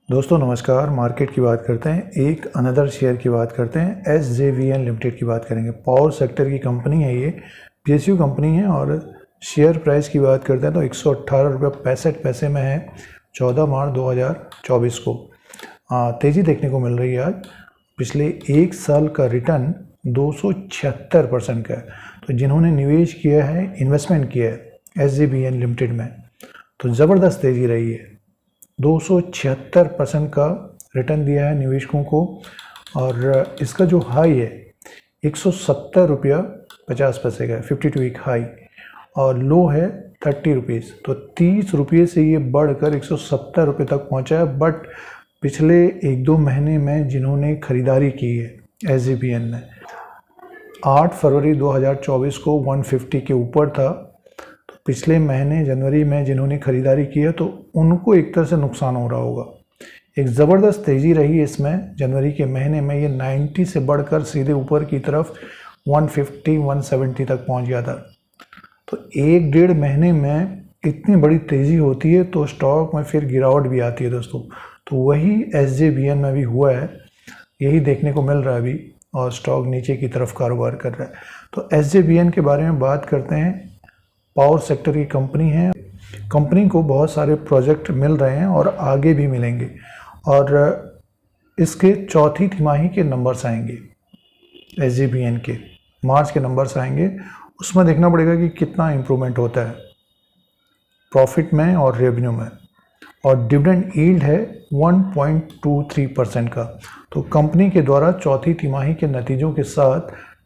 दोस्तों नमस्कार। मार्केट की बात करते हैं, एक अनदर शेयर की बात करते हैं। SJVN लिमिटेड की बात करेंगे। पावर सेक्टर की कंपनी है, ये PSU कंपनी है और शेयर प्राइस की बात करते हैं तो 118.65 में है 14 मार्च 2024 को। तेज़ी देखने को मिल रही है। आज पिछले एक साल का रिटर्न 276% का है। तो जिन्होंने निवेश किया है, इन्वेस्टमेंट किया है SJVN लिमिटेड में, तो ज़बरदस्त तेज़ी रही है। 276% का रिटर्न दिया है निवेशकों को और इसका जो हाई है 170.50 का है, 52 वीक हाई, और लो है 30 रुपीज़। तो 30 रुपये से ये बढ़कर 170 रुपये तक पहुंचा है। बट पिछले 1-2 महीने में जिन्होंने खरीदारी की है SJVN ने, 8 फरवरी 2024 को 150 के ऊपर था। पिछले महीने जनवरी में जिन्होंने खरीदारी की है तो उनको एक तरह से नुकसान हो रहा होगा। एक ज़बरदस्त तेज़ी रही इसमें। जनवरी के महीने में ये 90 से बढ़कर सीधे ऊपर की तरफ 150-170 तक पहुंच गया था। तो 1-1.5 महीने में इतनी बड़ी तेज़ी होती है तो स्टॉक में फिर गिरावट भी आती है दोस्तों। तो वही SJVN में भी हुआ है, यही देखने को मिल रहा है अभी, और स्टॉक नीचे की तरफ कारोबार कर रहा है। तो SJVN के बारे में बात करते हैं। पावर सेक्टर की कंपनी है। कंपनी को बहुत सारे प्रोजेक्ट मिल रहे हैं और आगे भी मिलेंगे, और इसके चौथी तिमाही के नंबर्स आएंगे SJVN के, मार्च के नंबर्स आएंगे। उसमें देखना पड़ेगा कि कितना इम्प्रूवमेंट होता है प्रॉफिट में और रेवेन्यू में। और डिविडेंड यील्ड है 1.23% का। तो कंपनी के द्वारा चौथी तिमाही के नतीजों के साथ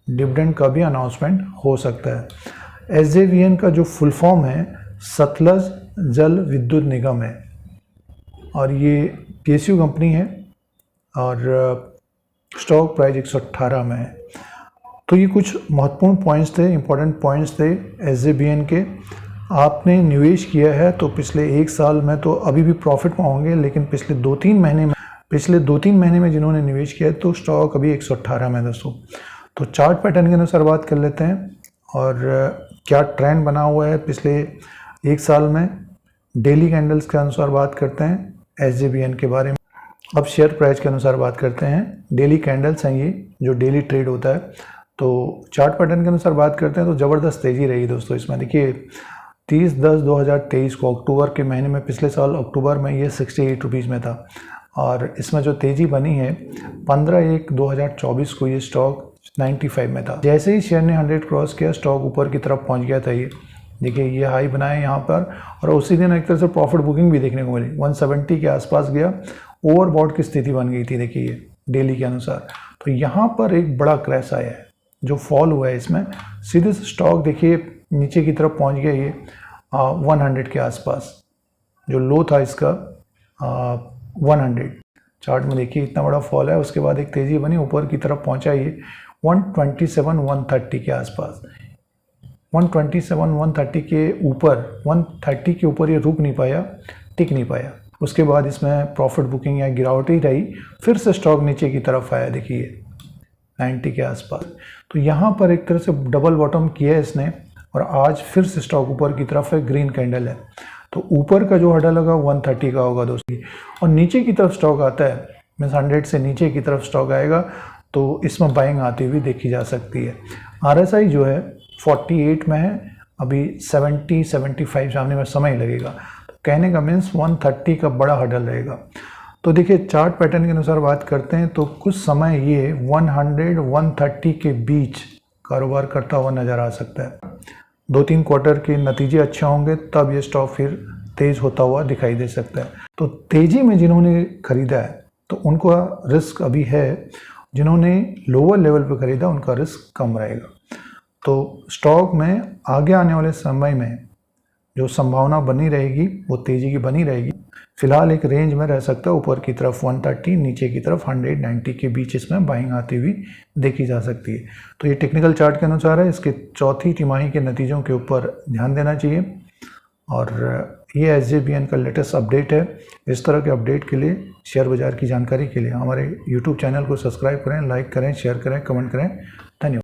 डिविडेंड का भी अनाउंसमेंट हो सकता है। SJVN का जो फुल फॉर्म है सतलज जल विद्युत निगम है और ये PSU कंपनी है और स्टॉक प्राइस 118 में है। तो ये कुछ महत्वपूर्ण पॉइंट्स थे, इंपॉर्टेंट पॉइंट्स थे SJVN के। आपने निवेश किया है तो पिछले एक साल में तो अभी भी प्रॉफिट में होंगे, लेकिन पिछले 2-3 महीने में जिन्होंने निवेश किया है तो स्टॉक अभी 118 में है दोस्तों। तो चार्ट पैटर्न के अनुसार बात कर लेते हैं और क्या ट्रेंड बना हुआ है पिछले एक साल में। डेली कैंडल्स के अनुसार बात करते हैं SJVN के बारे में। अब शेयर प्राइस के अनुसार बात करते हैं। डेली कैंडल्स हैं ये, जो डेली ट्रेड होता है। तो चार्ट पैटर्न के अनुसार बात करते हैं तो ज़बरदस्त तेज़ी रही दोस्तों इसमें। देखिए 30/10/2023 को, अक्टूबर के महीने में, पिछले साल अक्टूबर में ये 68 रुपीज़ में था। और इसमें जो तेज़ी बनी है 15/1/2024 को ये स्टॉक 95 में था। जैसे ही शेयर ने 100 क्रॉस किया, स्टॉक ऊपर की तरफ पहुंच गया था। ये देखिए ये हाई बनाया यहाँ पर, और उसी दिन एक तरह से प्रॉफिट बुकिंग भी देखने को मिली। 170 के आसपास गया, ओवरबॉट की स्थिति बन गई थी देखिए ये डेली के अनुसार। तो यहाँ पर एक बड़ा क्रैश आया है, जो फॉल हुआ है इसमें सीधे से स्टॉक देखिए नीचे की तरफ पहुँच गया। ये 100 के आसपास जो लो था इसका 100 चार्ट में देखिए इतना बड़ा फॉल है। उसके बाद एक तेज़ी बनी, ऊपर की तरफ पहुँचा ये 127-130 के आसपास। 127-130 के ऊपर, 130 के ऊपर ये रुक नहीं पाया, टिक नहीं पाया। उसके बाद इसमें प्रॉफिट बुकिंग या गिरावट ही रही। फिर से स्टॉक नीचे की तरफ आया देखिए 90 के आसपास। तो यहाँ पर एक तरह से डबल बॉटम किया है इसने, और आज फिर से स्टॉक ऊपर की तरफ है, ग्रीन कैंडल है। तो ऊपर का जो हर्डल होगा 130 का होगा दोस्तों, और नीचे की तरफ स्टॉक आता है, मीन्स 100 से नीचे की तरफ स्टॉक आएगा तो इसमें बाइंग आती हुई देखी जा सकती है। RSI जो है 48 में है, अभी 70-75 सामने में समय लगेगा। तो कहने का मीन्स 130 का बड़ा हर्डल रहेगा। तो देखिए चार्ट पैटर्न के अनुसार बात करते हैं तो कुछ समय ये 100-130 के बीच कारोबार करता हुआ नज़र आ सकता है। 2-3 क्वार्टर के नतीजे अच्छे होंगे तब ये स्टॉक फिर तेज़ होता हुआ दिखाई दे सकता है। तो तेज़ी में जिन्होंने खरीदा है तो उनको रिस्क अभी है, जिन्होंने लोअर लेवल पर खरीदा उनका रिस्क कम रहेगा। तो स्टॉक में आगे आने वाले समय में जो संभावना बनी रहेगी वो तेज़ी की बनी रहेगी। फिलहाल एक रेंज में रह सकता है, ऊपर की तरफ 130, नीचे की तरफ 190 के बीच इसमें बाइंग आती हुई देखी जा सकती है। तो ये टेक्निकल चार्ट के अनुसार है। इसके चौथी तिमाही के नतीजों के ऊपर ध्यान देना चाहिए। और ये SJVN का लेटेस्ट अपडेट है। इस तरह के अपडेट के लिए, शेयर बाज़ार की जानकारी के लिए हमारे YouTube चैनल को सब्सक्राइब करें, लाइक करें, शेयर करें, कमेंट करें। धन्यवाद।